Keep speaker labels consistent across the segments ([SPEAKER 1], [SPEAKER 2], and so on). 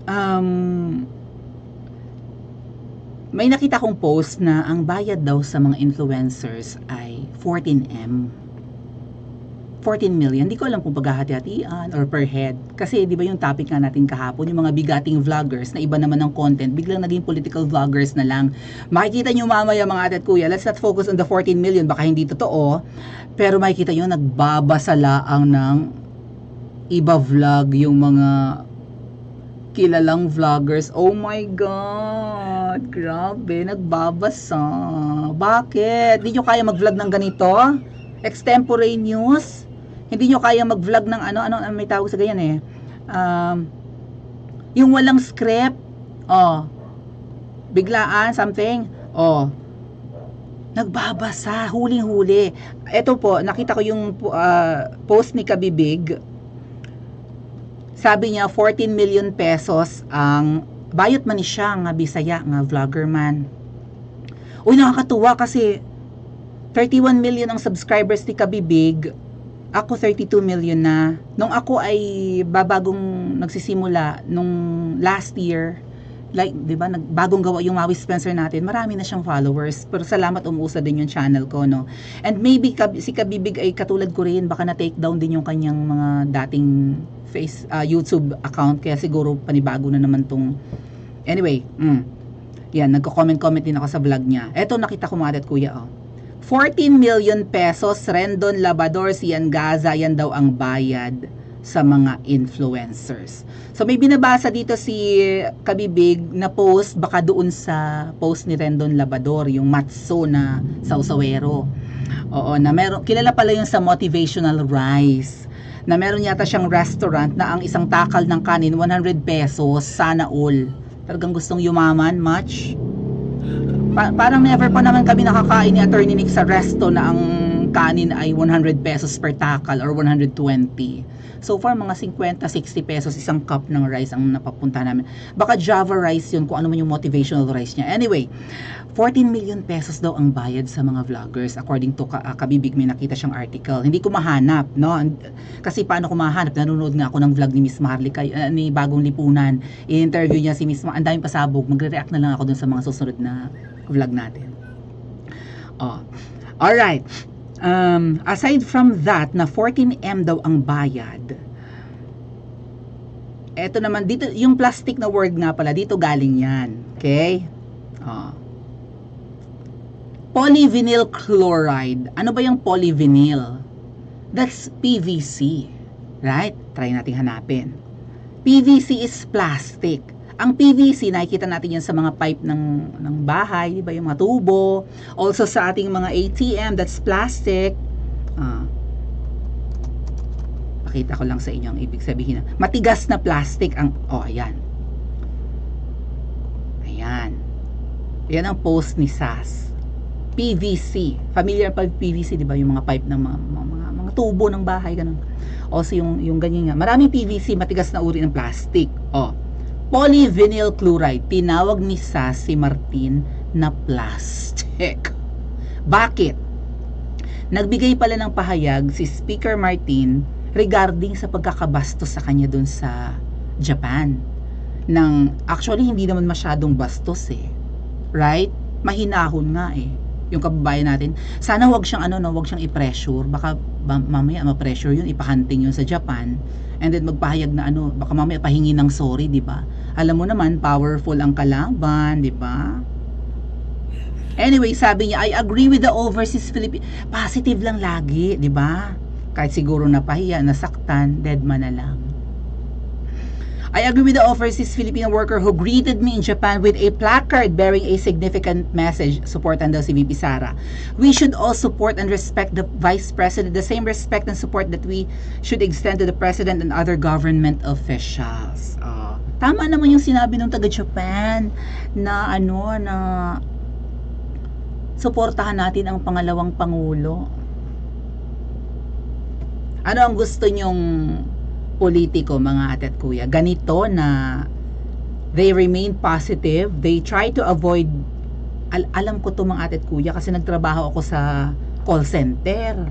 [SPEAKER 1] Um, May nakita kong post na ang bayad daw sa mga influencers ay 14M. 14 million. Hindi ko alam kung paghahati-hatian or per head. Kasi di ba yung topic nga natin kahapon, yung mga bigating vloggers na iba naman ng content, biglang naging political vloggers na lang. Makikita nyo mamaya mga ate at kuya, let's not focus on the 14 million, baka hindi totoo. Pero makikita nyo, nagbabasalaang ng iba vlog yung mga kilalang vloggers. Oh my God! Grabe, nagbabasa. Bakit? Hindi nyo kaya mag-vlog ng ganito? Extemporaneous? Hindi nyo kaya mag-vlog ng ano may tawag sa ganyan eh. Yung walang script. Oh. Biglaan, something. Oh. Nagbabasa, huling-huli. Ito po, nakita ko yung post ni Kabibig. Sabi niya 14 million pesos ang bayot man ni siya nga Bisaya nga vlogger man. Uy, nakakatuwa kasi 31 million ang subscribers ni Kabibig. Ako 32 million na. Nung ako ay babagong nagsisimula nung last year, like, 'di ba, bagong gawa yung Maui Spencer natin, marami na siyang followers. Pero salamat, umuusad din yung channel ko, no. And maybe si Kabibig ay katulad ko rin, baka na take down din yung kanyang mga dating YouTube account, kaya siguro panibago na naman tong anyway. Yan, nagko-comment din ako sa vlog niya. Eto, nakita ko mga ate at kuya, 14 million pesos, Rendon Labador, Sian Gaza, yan daw ang bayad sa mga influencers. So may binabasa dito si Kabibig na post, baka doon sa post ni Rendon Labador, yung Matso na sausawero. Oo, na meron, kilala pala yung sa Motivational Rice, na meron yata siyang restaurant na ang isang takal ng kanin 100 pesos, sana all. Talagang gustong yumaman, much. Parang never pa naman kami nakakain ni Attorney Nick sa resto na ang kanin ay 100 pesos per takal or 120. So far, mga 50, 60 pesos isang cup ng rice ang napapunta namin. Baka Java rice yun, kung ano man yung motivational rice niya. Anyway, 14 million pesos daw ang bayad sa mga vloggers according to Kabibig. May nakita siyang article. Hindi ko mahanap, no? Kasi paano ko mahanap? Nanonood nga ako ng vlog ni Miss Marlica, ni Bagong Lipunan. I-interview niya si Miss Ang daming pasabog. Magre-react na lang ako dun sa mga susunod na vlog natin. Alright. Aside from that, na 14M daw ang bayad, eto naman, dito, yung plastic na word nga pala, dito galing yan. Okay? Polyvinyl chloride. Ano ba yung polyvinyl? That's PVC. Right? Try natin hanapin. PVC is plastic. Ang PVC, nakikita natin yan sa mga pipe ng bahay, di ba? Yung mga tubo. Also sa ating mga ATM, that's plastic. Pakita ko lang sa inyo ang ibig sabihin. Matigas na plastic ang, ayan. Ayan. Yan ang post ni SAS. PVC. Familiar pa PVC, di ba? Yung mga pipe ng mga tubo ng bahay, ganun. Also yung ganyan nga. Maraming PVC, matigas na uri ng plastic. Polyvinyl chloride, tinawag ni SAS si Martin na plastic. Bakit? Nagbigay pala ng pahayag si Speaker Martin regarding sa pagkakabastos sa kanya dun sa Japan. Actually, hindi naman masyadong bastos eh. Right? Mahinahon nga eh. Yung kababayan natin. Sana wag siyang wag siyang i-pressure. Baka mamaya ma-pressure yun, ipahanting yun sa Japan. And then magpahayag na baka mamaya pahingi ng sorry, di ba? Alam mo naman, powerful ang kalaban, di ba? Anyway, sabi niya, I agree with the overseas Philippine. Positive lang lagi, di ba? Kahit siguro napahiya, nasaktan, dead man na lang. I agree with the overseas Filipino worker who greeted me in Japan with a placard bearing a significant message. Supportan daw si VP Sara. We should all support and respect the Vice President, the same respect and support that we should extend to the President and other government officials. Tama naman yung sinabi ng taga-Japan na na suportahan natin ang pangalawang Pangulo. Ano ang gusto nyong politiko, mga ate at kuya? Ganito na they remain positive, they try to avoid, alam ko to mga ate at kuya kasi nagtrabaho ako sa call center.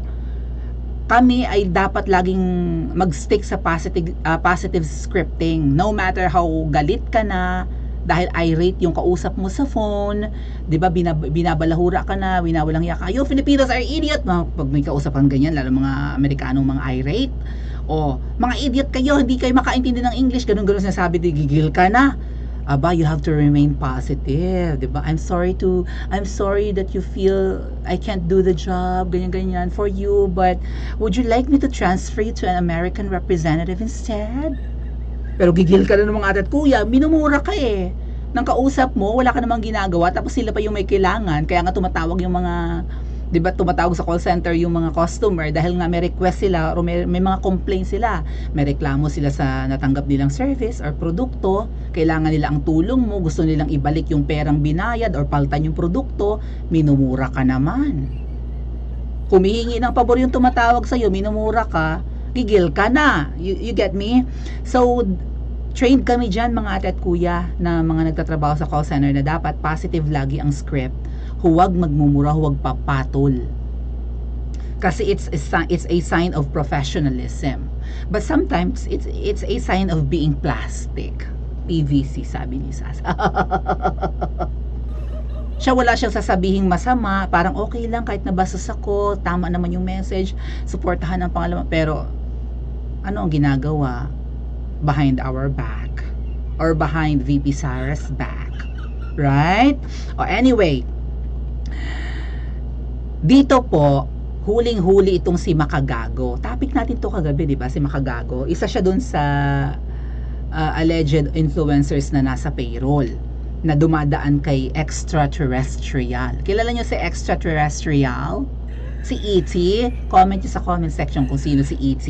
[SPEAKER 1] kami ay dapat laging mag-stick sa positive scripting. No matter how galit ka na, dahil irate yung kausap mo sa phone, 'di ba, binabalahura ka na, winawalang hiya ka. You Filipinos are idiot. Pag may kausap kang ganyan, lalo mga Amerikanong mga irate. O, mga idiot kayo, hindi kayo makaintindi ng English, ganun-ganun sinasabi, gigil ka na. Aba, you have to remain positive, 'di ba? I'm sorry that you feel I can't do the job, ganyan-ganyan for you, but would you like me to transfer you to an American representative instead? Pero gigil ka na ng mga ate at kuya, minumura ka eh. Nang kausap mo, wala ka namang ginagawa, tapos sila pa yung may kailangan, kaya nga tumatawag yung mga, 'di ba, tumatawag sa call center yung mga customer dahil nga may request sila o may mga complaint sila. May reklamo sila sa natanggap nilang service or produkto, kailangan nila ang tulong mo, gusto nilang ibalik yung perang binayad or paltan yung produkto, minumura ka naman. Humihingi ng pabor yung tumatawag sa iyo, minumura ka, gigil ka na. You get me? So, trained kami dyan mga ate at kuya na mga nagtatrabaho sa call center na dapat positive lagi ang script. Huwag magmumura, huwag papatol. Kasi it's a sign of professionalism. But sometimes it's a sign of being plastic. PVC, sabi ni Sas. Siya wala siyang sasabihing masama, parang okay lang kahit nabastos ako, tama naman yung message, suportahan ang pangalawa, pero ano ang ginagawa behind our back or behind VP Sara's back, right? Anyway, dito po huling-huli itong si Makagago. Topic natin to kagabi, 'di ba? Si Makagago, isa siya dun sa alleged influencers na nasa payroll na dumadaan kay extraterrestrial. Kilala niyo si extraterrestrial? Si E.T.? Comment niyo sa comment section kung sino si E.T.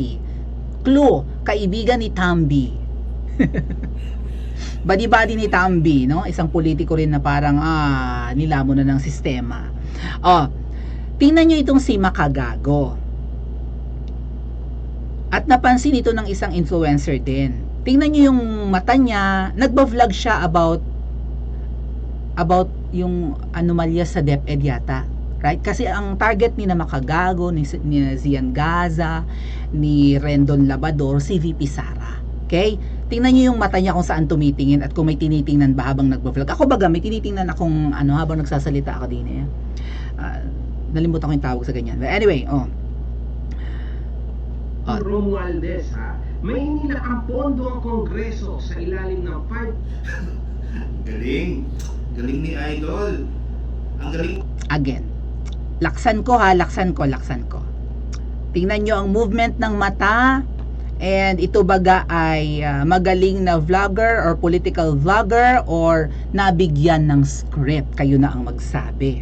[SPEAKER 1] Clue, kaibigan ni Tambi. Badi-badi ni Tambi, no? Isang politiko rin na parang nilamon na ng sistema. Tingnan nyo itong si Makagago. At napansin ito ng isang influencer din. Tingnan nyo yung mata niya, nagba-vlog siya about yung anomalya sa DepEd yata. Right? Kasi ang target ni na Makagago, ni Zian Gaza, ni Rendon Labador, si VP Sara. Okay? Tingnan nyo yung mata niya kung saan tumitingin at kung may tinitingnan ba habang nagba-vlog. Ako baga, may tinitingnan akong habang nagsasalita ako din eh. Nalimutan ko yung tawag sa ganyan. But anyway,
[SPEAKER 2] Romualdez, may inila ang pondo ang Kongreso sa ilalim ng 5...
[SPEAKER 3] Galing. Galing ni Idol. Ang galing.
[SPEAKER 1] Again, laksan ko. Tingnan nyo ang movement ng mata. And ito baga ay magaling na vlogger or political vlogger or nabigyan ng script. Kayo na ang magsabi.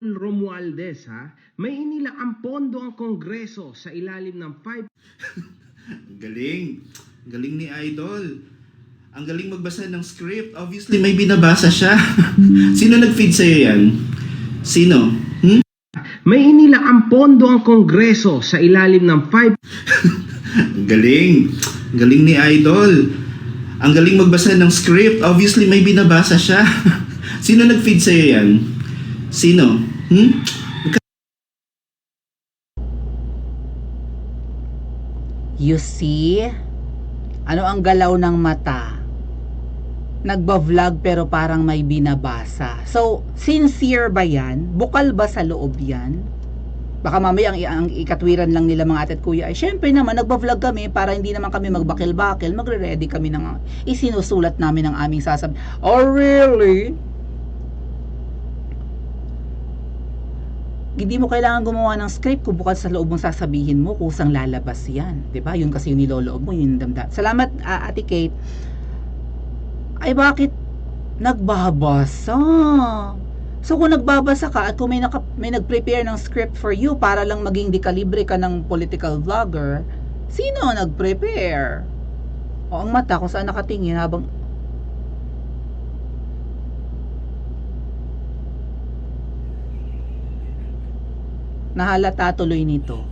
[SPEAKER 2] Romualdez, may inila ang pondo ang Kongreso sa ilalim ng 5...
[SPEAKER 3] Galing. Galing ni Idol. Ang galing magbasa ng script. Obviously, may binabasa siya. Sino nag-feed sa'yo yan? Sino?
[SPEAKER 2] May inila ang pondo ang Kongreso sa ilalim ng 5...
[SPEAKER 3] Galing. Galing ni Idol. Ang galing magbasa ng script. Obviously, may binabasa siya. Sino nag-feed sa'yo yan? Sino?
[SPEAKER 1] You see? Ano ang galaw ng mata? Nagba-vlog pero parang may binabasa. So, sincere ba yan? Bukal ba sa loob yan? Baka mamaya ang ikatwiran lang nila mga ate at kuya ay syempre naman nagba-vlog kami para hindi naman kami magbakil-bakil, magre-ready kami ng isinusulat namin ang aming sasabi. Oh really? Hindi mo kailangan gumawa ng script kung bukal sa loob mong sasabihin mo, kusang lalabas yan. 'Di ba? Yun kasi yung niloloob mo, yun yung damdam. Salamat, Ate Kate. Ay bakit nagbabasa? So kung nagbabasa ka at kung may nag-prepare ng script for you para lang maging dekalibre ka ng political vlogger, sino nag-prepare? O ang mata kung saan nakatingin habang nahalata tuloy nito.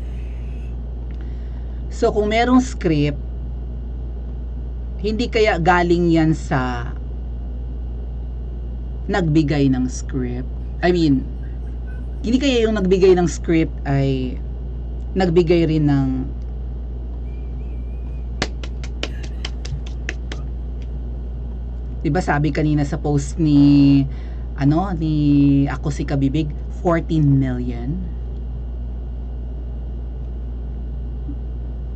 [SPEAKER 1] So kung merong script, hindi kaya galing yan sa nagbigay ng script? I mean, Hindi kaya yung nagbigay ng script ay nagbigay rin ng diba sabi kanina sa post ni ni Ako Si Kabibig, 14 million.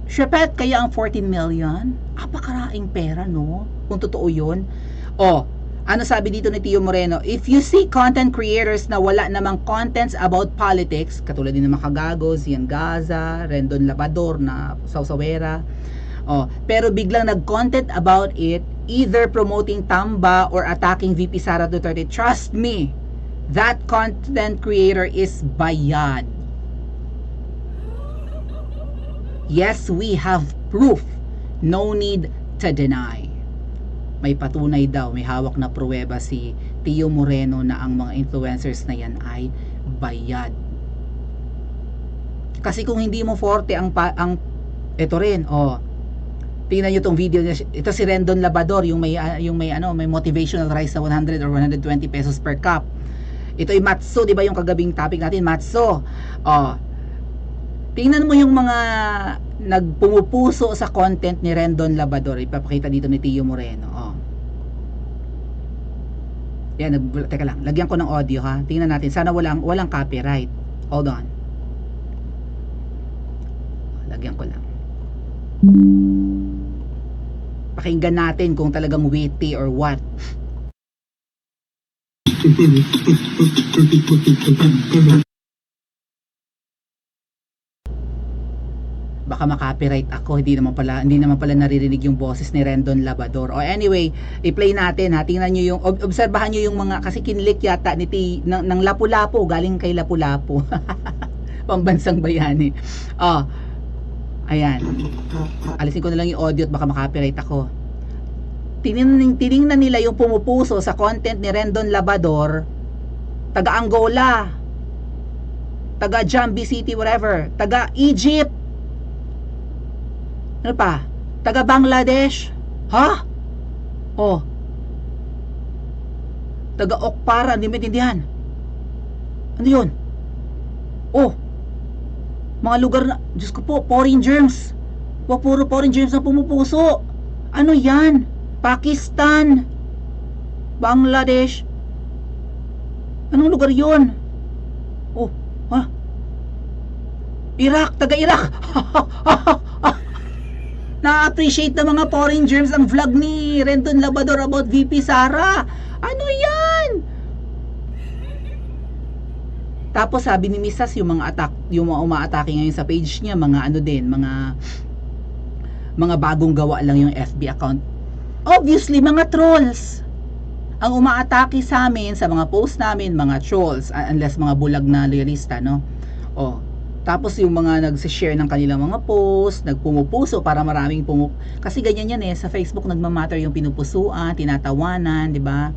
[SPEAKER 1] Syepet, kaya ang 14 million? Apakaraing pera, no? Kung totoo yun. Ano sabi dito ni Tio Moreno? If you see content creators na wala namang contents about politics, katulad din ng Makagago, Zian Gaza, Rendon Labador na Sausawera, pero biglang nag-content about it, either promoting Tamba or attacking VP Sara Duterte, trust me, that content creator is bayad. Yes, we have proof. No need to deny. May patunay daw, may hawak na pruweba si Tio Moreno na ang mga influencers na yan ay bayad. Kasi kung hindi mo forte ang ito rin, tingnan niyo tong video niya. Ito si Rendon Labador, yung may motivational rice na 100 or 120 pesos per cup. Ito ay Matso, 'di ba yung kagabing topic natin, Matso. Tingnan mo yung mga nagpumupuso sa content ni Rendon Labador. Ipapakita dito ni Tio Moreno. Yan, teka lang. Lagyan ko ng audio ha. Tingnan natin. Sana walang copyright. Hold on. Lagyan ko lang. Pakinggan natin kung talagang witty or what. Baka makopyright ako, hindi naman pala naririnig yung boses ni Rendon Labador. Anyway, i-play natin ha. Tingnan niyo yung obserbahan niyo yung mga, kasi kinlik yata ng Lapu-Lapu, galing kay Lapu-Lapu. Pambansang bayani. Ayan. Alisin ko na lang yung audio at baka makopyright ako. Tiningnan nila yung pumupuso sa content ni Rendon Labador, taga Angola, taga Jambi City, whatever, taga Egypt, ano pa? Taga Bangladesh. Ha? Taga Okpara, hindi maintindihan. Ano yun? Mga lugar na, Diyos ko po, foreign germs. Puro foreign germs na pumupuso. Ano yan? Pakistan, Bangladesh. Anong lugar yun? Iraq, taga Iraq. Na-appreciate ng mga foreign germs ang vlog ni Rendon Labador about VP Sara. Ano yan? Tapos sabi ni Mrs. yung mga umaatake ngayon sa page niya, mga bagong gawa lang yung FB account. Obviously, mga trolls ang umaatake sa amin, sa mga post namin, mga trolls, unless mga bulag na loyalista, no? Tapos yung mga nagse-share ng kanilang mga post, nagpumupuso para maraming kasi ganyan yan sa Facebook nagmamatter yung pinupusuan, tinatawanan, 'di ba?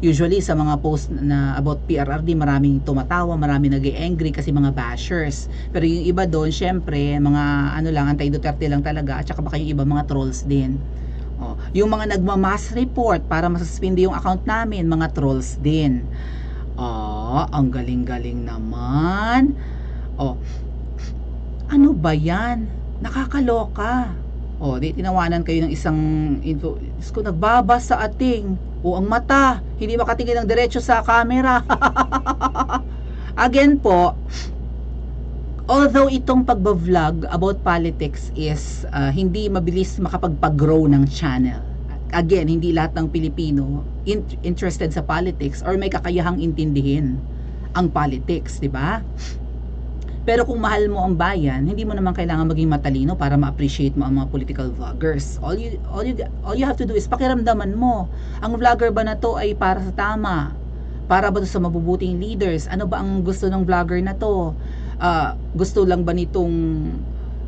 [SPEAKER 1] Usually sa mga post na about PRRD, maraming tumatawa, maraming nag-angry kasi mga bashers. Pero yung iba doon, syempre, mga anti-Duterte lang talaga, at saka baka yung iba mga trolls din. Yung mga nagma-mass report para masuspindi yung account namin, mga trolls din. Ang galing-galing naman. Ano ba yan? Nakakaloka. Di tinawanan kayo ng isang info. Ko nagbabas sa ating. Ang mata, hindi makatingin ng diretso sa camera. Again po, although itong pagba-vlog about politics is hindi mabilis makapagpag-grow ng channel. Again, hindi lahat ng Pilipino interested sa politics or may kakayahang intindihin ang politics, di ba? Pero kung mahal mo ang bayan, hindi mo naman kailangan maging matalino para ma-appreciate mo ang mga political vloggers. All you have to do is pakiramdaman mo. Ang vlogger ba na to ay para sa tama? Para ba to sa mabubuting leaders? Ano ba ang gusto ng vlogger na to? Gusto lang ba nitong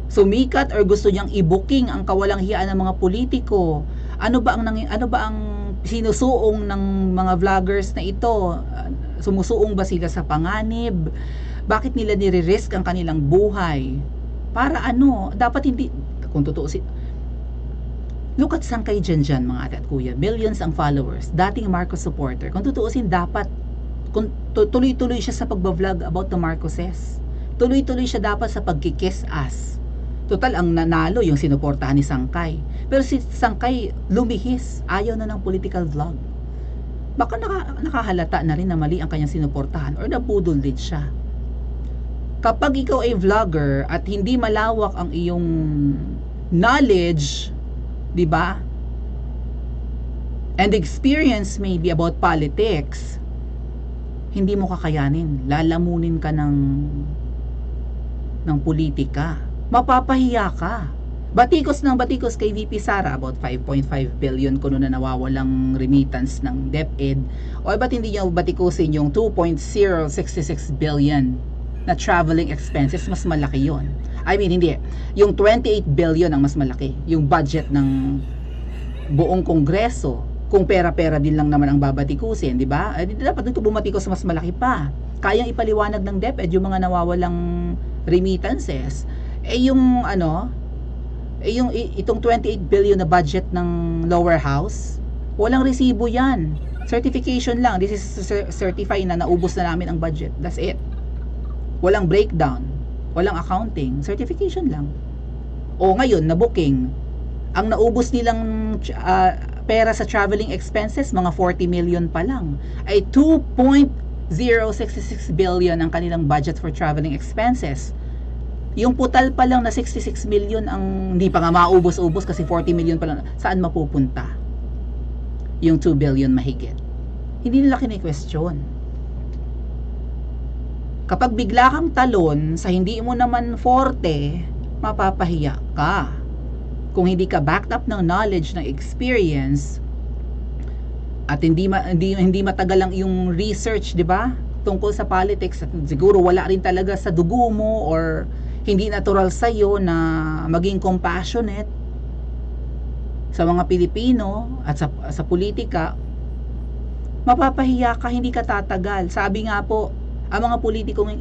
[SPEAKER 1] sumikat or gusto niyang i-booking ang kawalang hiyaan ng mga politiko? Ano ba ang sinusuong ng mga vloggers na ito? Sumusuong ba sila sa panganib? Bakit nila nire-risk ang kanilang buhay? Para ano? Dapat hindi, kung totoo look at Sangkay Janjan, mga ate at kuya. Millions ang followers. Dating Marcos supporter. Kung tutuusin, dapat tuloy-tuloy siya sa pagbablog about the Marcoses. Tuloy-tuloy siya dapat sa pagkikiss ass. Total, ang nanalo yung sinuportahan ni Sangkay. Pero si Sangkay lumihis. Ayaw na ng political vlog. Baka nakahalata na rin na mali ang kanyang sinuportahan or nabudol din siya. Kapag ikaw ay vlogger at hindi malawak ang iyong knowledge, di ba? And experience maybe about politics, hindi mo kakayanin. Lalamunin ka ng politika. Mapapahiya ka. Batikos ng batikos kay VP Sara about 5.5 billion kuno na nawawalang remittance ng DepEd. O ba't hindi niyo batikusin yung 2.066 billion na traveling expenses? Mas malaki yon. I mean, hindi. Yung 28 billion ang mas malaki. Yung budget ng buong kongreso. Kung pera-pera din lang naman ang babatikusin, di ba? Dapat dito bumatikos mas malaki pa. Kayang ipaliwanag ng DepEd yung mga nawawalang remittances. Itong 28 billion na budget ng lower house, walang resibo yan. Certification lang. This is certify na naubos na namin ang budget. That's it. Walang breakdown. Walang accounting. Certification lang. O ngayon, na booking. Ang naubos nilang pera sa traveling expenses, mga 40 million pa lang. Ay 2.066 billion ang kanilang budget for traveling expenses. Yung putal pa lang na 66 million ang hindi pa nga maubos-ubos kasi 40 million pa lang. Saan mapupunta? Yung 2 billion mahigit. Hindi nila kini-question. Kapag bigla kang talon sa hindi mo naman forte, mapapahiya ka. Kung hindi ka backed up ng knowledge, ng experience, at hindi matagal lang yung research, di ba? Tungkol sa politics, at siguro wala rin talaga sa dugo mo or hindi natural sa iyo na maging compassionate sa mga Pilipino at sa politika, mapapahiya ka, hindi ka tatagal. Sabi nga po, ang mga politikong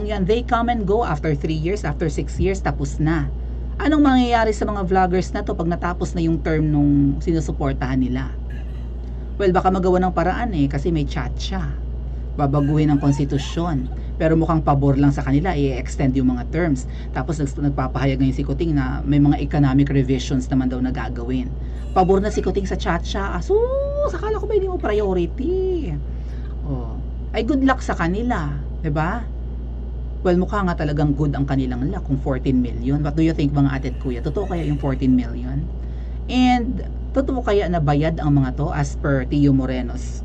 [SPEAKER 1] yan, they come and go after 3 years, after 6 years, tapos na. Anong mangyayari sa mga vloggers na to pag natapos na yung term nung sinusuportahan nila? Well, baka magawa ng paraan kasi may chat siya. Babaguhin ang konstitusyon. Pero mukhang pabor lang sa kanila, i-extend yung mga terms. Tapos nagpapahayag ngayon si Kuting na may mga economic revisions naman daw na gagawin. Pabor na si Kuting sa chat siya. Akala ko ba hindi mo priority? Ay good luck sa kanila. Diba? Well, mukha nga talagang good ang kanilang luck kung 14 million. What do you think mga ate at kuya? Totoo kaya yung 14 million? And totoo kaya na bayad ang mga to as per Tio Moreno's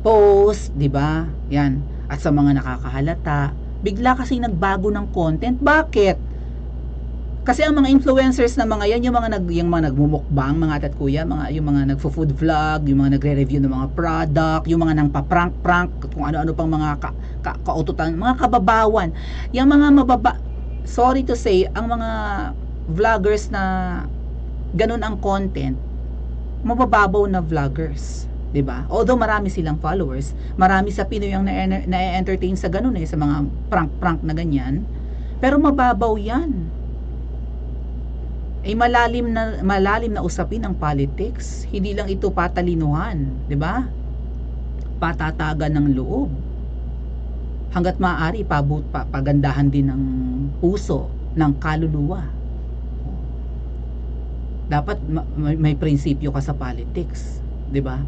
[SPEAKER 1] post, di ba? Yan. At sa mga nakakahalata, bigla kasi nagbago ng content. Bakit? Kasi ang mga influencers na mga yan, yung mga nagmumukbang, mga ate at kuya, yung mga nagfo-food vlog, yung mga nagre-review ng mga product, yung mga nang pa-prank-prank, kung ano-ano pang mga kaututan, mga kababawan. Yung mga sorry to say, ang mga vloggers na ganun ang content, mabababaw na vloggers. 'Di ba? Although marami silang followers, marami sa Pinoy ang na-entertain sa ganun sa mga prank-prank na ganyan. Pero mababaw 'yan. Malalim na usapin ang politics. Hindi lang ito patalinuhan, 'di ba? Patatagan ng loob. Hangga't maaari pagandahan din ng puso, ng kaluluwa. Dapat may prinsipyo ka sa politics, 'di ba?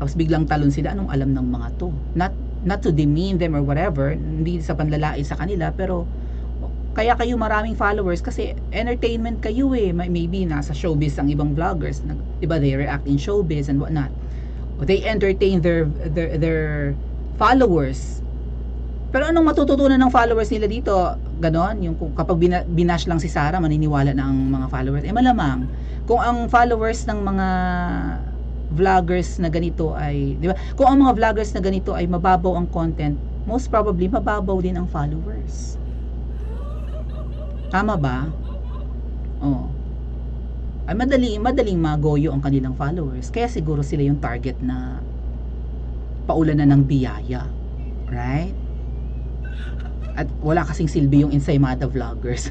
[SPEAKER 1] Tapos biglang talon sila, anong alam ng mga to? Not to demean them or whatever, hindi sa panlalait sa kanila, pero kaya kayo maraming followers kasi entertainment kayo maybe nasa showbiz ang ibang vloggers, diba, they react in showbiz and whatnot. They entertain their followers. Pero anong matututunan ng followers nila dito? Ganon, yung kapag binash lang si Sara, maniniwala na ang mga followers. Malamang, kung ang followers ng mga vloggers na ganito ay, di ba? Kung ang mga vloggers na ganito ay mababaw ang content, most probably mababaw din ang followers. Tama ba? Ay madaling magoyo ang kanilang followers. Kaya siguro sila yung target na paulanan ng biyaya. Right? At wala kasing silbi yung Ensaymada vloggers.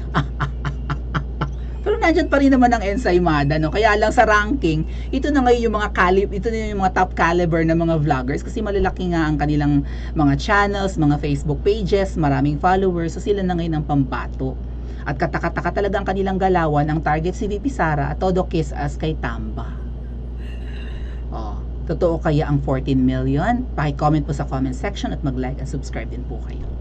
[SPEAKER 1] Pero nandyan pa rin naman ang Ensaymada, no? Kaya lang sa ranking, ito na ngayon yung ito na yung mga top caliber na mga vloggers kasi malalaki nga ang kanilang mga channels, mga Facebook pages, maraming followers, so sila na ngayon ang pambato. At katakataka talagang kanilang galawan ang target si VP Sara at todo kiss as kay Tamba. Oh, totoo kaya ang 14 million? Paki-comment po sa comment section at mag-like at subscribe din po kayo.